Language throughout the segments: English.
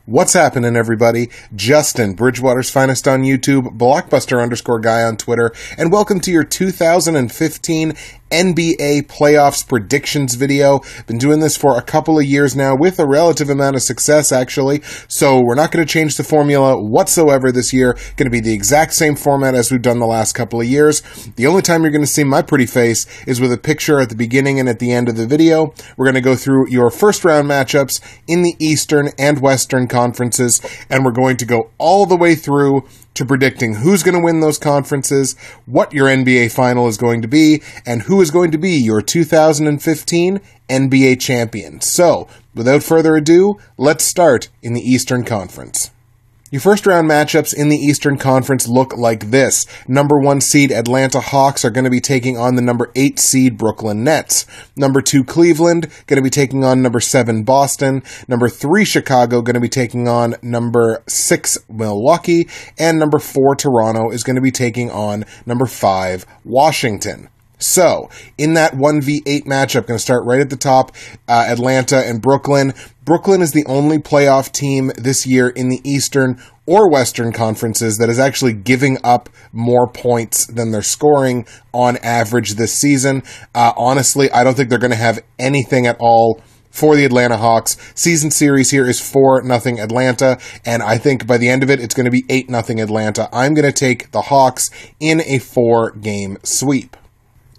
What's happening, everybody? Justin, Bridgewater's finest on YouTube, Blockbuster_guy on Twitter, and welcome to your 2015 NBA playoffs predictions video. Been doing this for a couple of years now with a relative amount of success, actually, so we're not going to change the formula whatsoever this year. Going to be the exact same format as we've done the last couple of years. The only time you're going to see my pretty face is with a picture at the beginning and at the end of the video. We're going to go through your first round matchups in the Eastern and Western conferences, and we're going to go all the way through to predicting who's going to win those conferences, what your NBA final is going to be, and who is going to be your 2015 NBA champion. So, without further ado, let's start in the Eastern Conference. Your first round matchups in the Eastern Conference look like this. Number 1 seed Atlanta Hawks are going to be taking on the number 8 seed Brooklyn Nets. Number 2 Cleveland going to be taking on number 7 Boston. Number 3 Chicago going to be taking on number 6 Milwaukee. And number 4 Toronto is going to be taking on number 5 Washington. So, in that 1v8 matchup, going to start right at the top, Atlanta and Brooklyn. Brooklyn is the only playoff team this year in the Eastern or Western conferences that is actually giving up more points than they're scoring on average this season. Honestly, I don't think they're going to have anything at all for the Atlanta Hawks. Season series here is 4-0 Atlanta, and I think by the end of it, it's going to be 8-0 Atlanta. I'm going to take the Hawks in a 4-game sweep.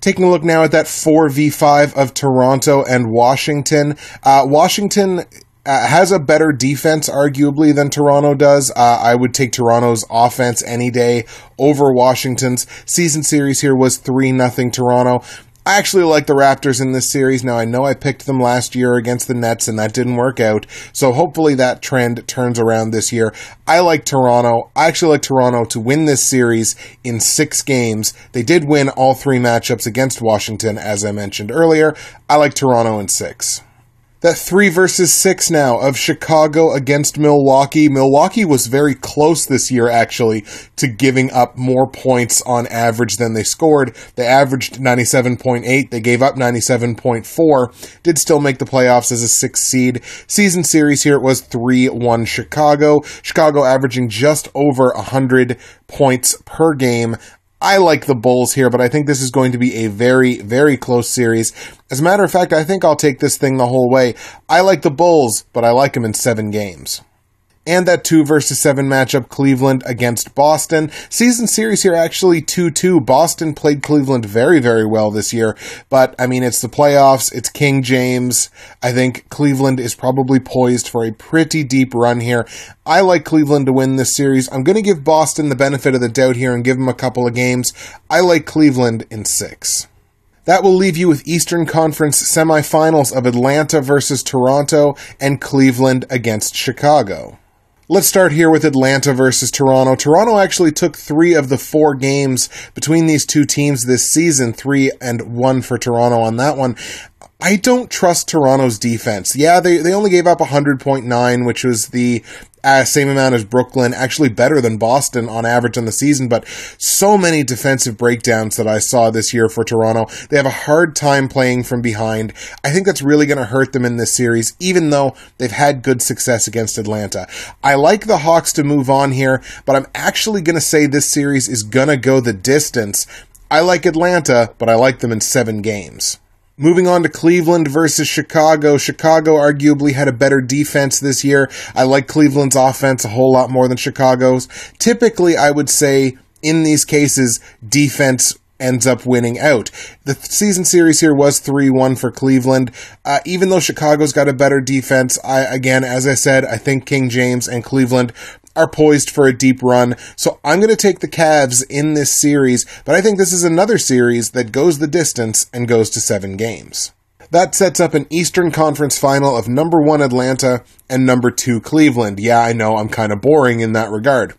Taking a look now at that 4v5 of Toronto and Washington. Washington has a better defense, arguably, than Toronto does. I would take Toronto's offense any day over Washington's. Season series here was 3-0 Toronto. I actually like the Raptors in this series. Now, I know I picked them last year against the Nets, and that didn't work out. So hopefully that trend turns around this year. I like Toronto. I actually like Toronto to win this series in 6 games. They did win all 3 matchups against Washington, as I mentioned earlier. I like Toronto in 6. That 3 versus 6 now of Chicago against Milwaukee. Milwaukee was very close this year, actually, to giving up more points on average than they scored. They averaged 97.8. They gave up 97.4. Did still make the playoffs as a 6th seed. Season series here, it was 3-1 Chicago. Chicago averaging just over 100 points per game. I like the Bulls here, but I think this is going to be a very, very close series. As a matter of fact, I think I'll take this thing the whole way. I like the Bulls, but I like them in 7 games. And that 2 versus 7 matchup, Cleveland against Boston. Season series here actually 2-2. Boston played Cleveland very, very well this year. But, I mean, it's the playoffs. It's King James. I think Cleveland is probably poised for a pretty deep run here. I like Cleveland to win this series. I'm going to give Boston the benefit of the doubt here and give them a couple of games. I like Cleveland in 6. That will leave you with Eastern Conference semifinals of Atlanta versus Toronto and Cleveland against Chicago. Let's start here with Atlanta versus Toronto. Toronto actually took 3 of the 4 games between these two teams this season, 3-1 for Toronto on that one. I don't trust Toronto's defense. Yeah, they only gave up 100.9, which was the same amount as Brooklyn, actually better than Boston on average on the season, but so many defensive breakdowns that I saw this year for Toronto. They have a hard time playing from behind. I think that's really going to hurt them in this series, even though they've had good success against Atlanta. I like the Hawks to move on here, but I'm actually going to say this series is going to go the distance. I like Atlanta, but I like them in 7 games. Moving on to Cleveland versus Chicago. Chicago arguably had a better defense this year. I like Cleveland's offense a whole lot more than Chicago's. Typically, I would say, in these cases, defense ends up winning out. The season series here was 3-1 for Cleveland. Even though Chicago's got a better defense, again, as I said, I think King James and Cleveland are poised for a deep run. So I'm going to take the Cavs in this series, but I think this is another series that goes the distance and goes to 7 games. That sets up an Eastern Conference final of number 1 Atlanta and number 2 Cleveland. Yeah, I know, I'm kind of boring in that regard.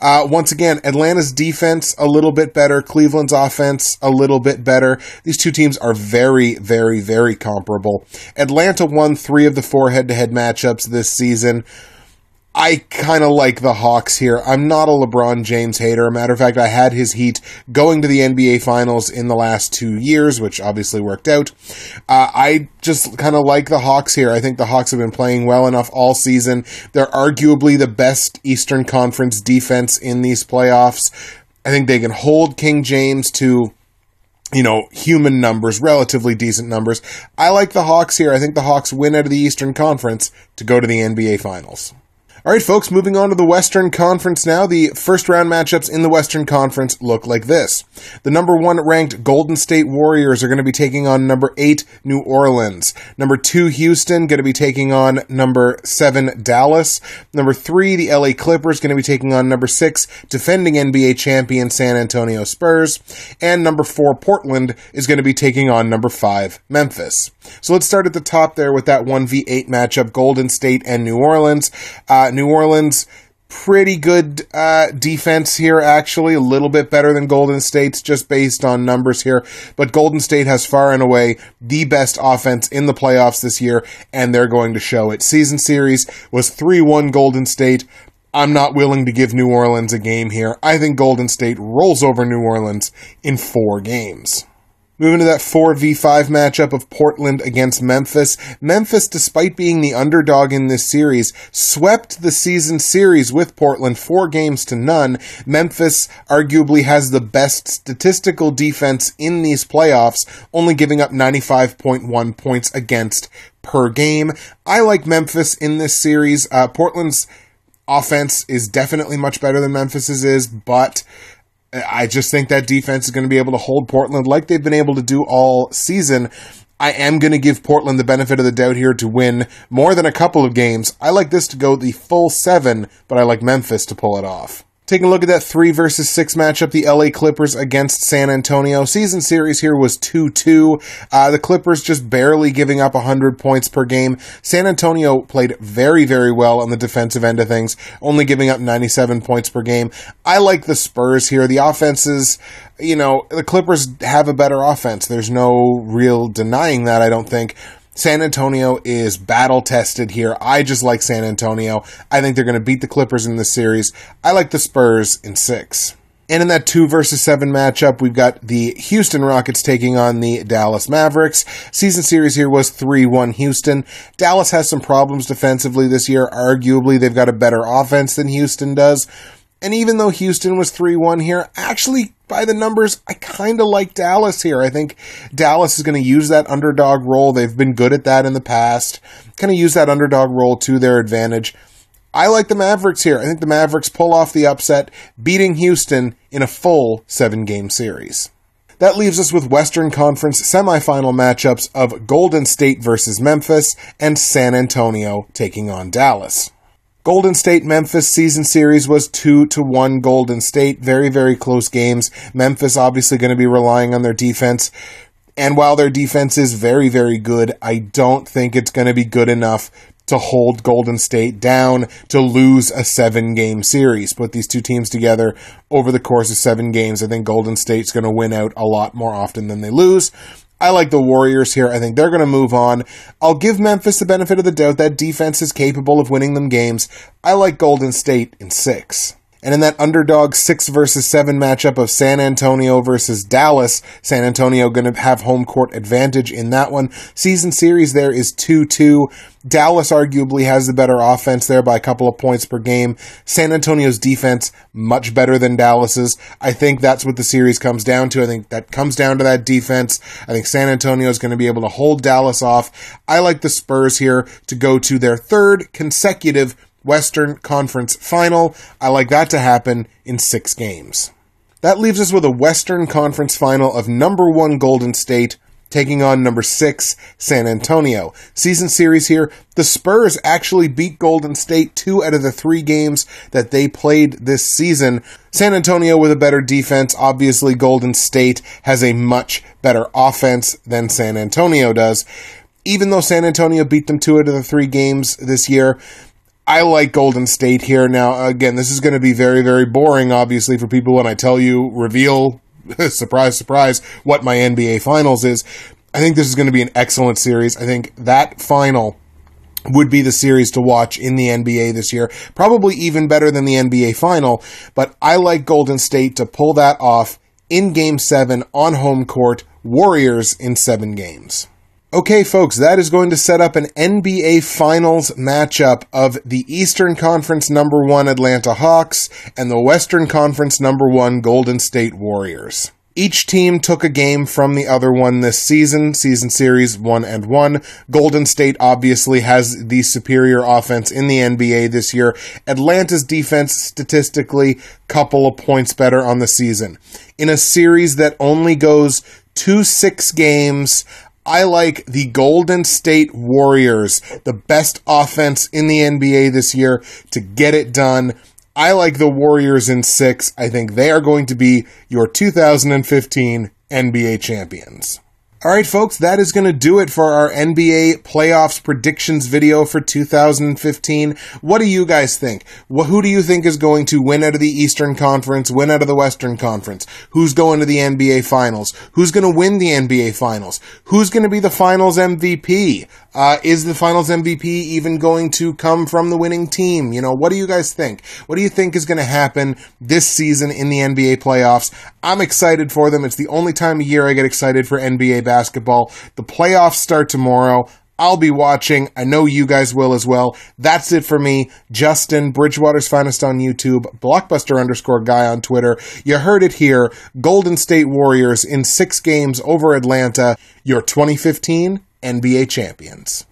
Once again, Atlanta's defense a little bit better, Cleveland's offense a little bit better. These two teams are very, very, very comparable. Atlanta won 3 of the 4 head-to-head matchups this season. I kind of like the Hawks here. I'm not a LeBron James hater. Matter of fact, I had his Heat going to the NBA Finals in the last 2 years, which obviously worked out. I just kind of like the Hawks here. I think the Hawks have been playing well enough all season. They're arguably the best Eastern Conference defense in these playoffs. I think they can hold King James to, human numbers, relatively decent numbers. I like the Hawks here. I think the Hawks win out of the Eastern Conference to go to the NBA Finals. All right, folks, moving on to the Western Conference now. The first round matchups in the Western Conference look like this. The number 1 ranked Golden State Warriors are going to be taking on number 8 New Orleans. Number 2 Houston going to be taking on number 7 Dallas. Number 3 the LA Clippers going to be taking on number 6 defending NBA champion San Antonio Spurs. And number 4 Portland is going to be taking on number 5 Memphis. So let's start at the top there with that 1v8 matchup, Golden State and New Orleans. New Orleans, pretty good defense here, actually. A little bit better than Golden State's, just based on numbers here. But Golden State has far and away the best offense in the playoffs this year, and they're going to show it. Season series was 3-1 Golden State. I'm not willing to give New Orleans a game here. I think Golden State rolls over New Orleans in 4 games. Moving to that 4v5 matchup of Portland against Memphis. Memphis, despite being the underdog in this series, swept the season series with Portland 4-0. Memphis arguably has the best statistical defense in these playoffs, only giving up 95.1 points against per game. I like Memphis in this series. Portland's offense is definitely much better than Memphis's is, but I just think that defense is going to be able to hold Portland like they've been able to do all season. I am going to give Portland the benefit of the doubt here to win more than a couple of games. I like this to go the full 7, but I like Memphis to pull it off. Taking a look at that 3 versus 6 matchup, the LA Clippers against San Antonio. Season series here was 2-2. The Clippers just barely giving up 100 points per game. San Antonio played very, very well on the defensive end of things, only giving up 97 points per game. I like the Spurs here. The offenses, the Clippers have a better offense. There's no real denying that, I don't think. San Antonio is battle-tested here. I just like San Antonio. I think they're going to beat the Clippers in this series. I like the Spurs in 6. And in that 2 versus 7 matchup, we've got the Houston Rockets taking on the Dallas Mavericks. Season series here was 3-1 Houston. Dallas has some problems defensively this year. Arguably, they've got a better offense than Houston does. And even though Houston was 3-1 here, actually, by the numbers, I kind of like Dallas here. I think Dallas is going to use that underdog role. They've been good at that in the past. Kind of use that underdog role to their advantage. I like the Mavericks here. I think the Mavericks pull off the upset, beating Houston in a full 7-game series. That leaves us with Western Conference semifinal matchups of Golden State versus Memphis and San Antonio taking on Dallas. Golden State-Memphis season series was 2-1 Golden State. Very, very close games. Memphis obviously going to be relying on their defense. And while their defense is very, very good, I don't think it's going to be good enough to hold Golden State down to lose a 7-game series. Put these two teams together over the course of 7 games. I think Golden State's going to win out a lot more often than they lose. I like the Warriors here. I think they're going to move on. I'll give Memphis the benefit of the doubt. That defense is capable of winning them games. I like Golden State in 6. And in that underdog 6 versus 7 matchup of San Antonio versus Dallas, San Antonio going to have home court advantage in that one. Season series there is 2-2. Dallas arguably has the better offense there by a couple of points per game. San Antonio's defense, much better than Dallas's. I think that's what the series comes down to. I think that comes down to that defense. I think San Antonio is going to be able to hold Dallas off. I like the Spurs here to go to their 3rd consecutive Western Conference Final. I like that to happen in 6 games. That leaves us with a Western Conference Final of number 1 Golden State taking on number 6 San Antonio. Season series here, the Spurs actually beat Golden State 2 out of the 3 games that they played this season. San Antonio with a better defense. Obviously, Golden State has a much better offense than San Antonio does. Even though San Antonio beat them 2 out of the 3 games this year, I like Golden State here. Now, again, this is going to be very, very boring, obviously, for people when I tell you, reveal, surprise, surprise, what my NBA Finals is. I think this is going to be an excellent series. I think that final would be the series to watch in the NBA this year. Probably even better than the NBA final, but I like Golden State to pull that off in Game 7 on home court, Warriors in 7 games. Okay, folks, that is going to set up an NBA Finals matchup of the Eastern Conference number 1 Atlanta Hawks and the Western Conference number 1 Golden State Warriors. Each team took a game from the other one this season series 1-1. Golden State obviously has the superior offense in the NBA this year. Atlanta's defense statistically couple of points better on the season. In a series that only goes 2-6 games, I like the Golden State Warriors, the best offense in the NBA this year, to get it done. I like the Warriors in 6. I think they are going to be your 2015 NBA champions. All right, folks, that is going to do it for our NBA playoffs predictions video for 2015. What do you guys think? Who do you think is going to win out of the Eastern Conference, win out of the Western Conference? Who's going to the NBA Finals? Who's going to win the NBA Finals? Who's going to be the Finals MVP? Is the Finals MVP even going to come from the winning team? You know, what do you guys think? What do you think is going to happen this season in the NBA playoffs? I'm excited for them. It's the only time of year I get excited for NBA basketball. The playoffs start tomorrow. I'll be watching. I know you guys will as well. That's it for me. Justin, Bridgewater's Finest on YouTube, Blockbuster_guy on Twitter. You heard it here. Golden State Warriors in 6 games over Atlanta. Your 2015 NBA champions.